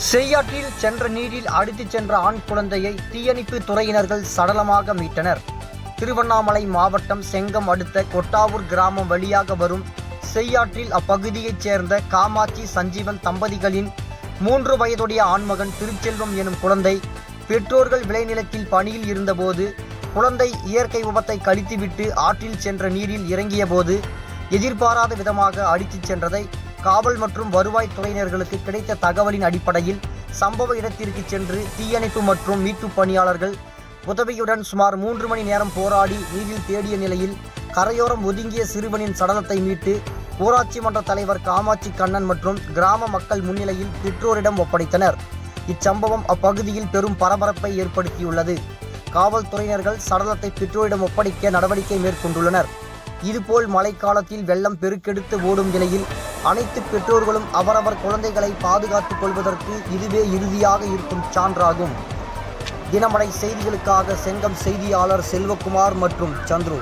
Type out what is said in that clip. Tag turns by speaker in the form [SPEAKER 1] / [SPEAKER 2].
[SPEAKER 1] செய்யாற்றில் சென்ற நீரில் அடித்துச் சென்ற ஆண் குழந்தையை தீயணைப்பு துறையினர்கள் சடலமாக மீட்டனர். திருவண்ணாமலை மாவட்டம் செங்கம் அடுத்த கொட்டாவூர் கிராமம் வழியாக வரும் செய்யாற்றில் அப்பகுதியைச் சேர்ந்த காமாட்சி சஞ்சீவன் தம்பதிகளின் 3 வயதுடைய ஆண்மகன் திருச்செல்வம் எனும் குழந்தை பெற்றோர்கள் விளைநிலத்தில் பணியில் இருந்தபோது குழந்தை இயற்கை விபத்தை கழித்துவிட்டு ஆற்றில் சென்ற நீரில் இறங்கிய போது எதிர்பாராத விதமாக அடித்துச் சென்றதை காவல் மற்றும் வருவாய் துறையினர்களுக்கு கிடைத்த தகவலின் அடிப்படையில் சம்பவ இடத்திற்கு சென்று தீயணைப்பு மற்றும் மீட்பு பணியாளர்கள் உதவியுடன் சுமார் 3 மணி நேரம் போராடி நீரில் தேடிய நிலையில் கரையோரம் ஒதுங்கிய சிறுவனின் சடலத்தை மீட்டு ஊராட்சி மன்ற தலைவர் காமாட்சி கண்ணன் மற்றும் கிராம மக்கள் முன்னிலையில் பெற்றோரிடம் ஒப்படைத்தனர். இச்சம்பவம் அப்பகுதியில் பெரும் பரபரப்பை ஏற்படுத்தியுள்ளது. காவல்துறையினர்கள் சடலத்தை பெற்றோரிடம் ஒப்படைக்க நடவடிக்கை மேற்கொண்டுள்ளனர். இதுபோல் மழைக்காலத்தில் வெள்ளம் பெருக்கெடுத்து ஓடும் நிலையில் அனைத்து பெற்றோர்களும் அவரவர் குழந்தைகளை பாதுகாத்துக் கொள்வதற்கு இதுவே இறுதியாக இருக்கும் சான்றாகும். தினமலை செய்திகளுக்காக செங்கம் செய்தியாளர் செல்வகுமார் மற்றும் சந்துரு.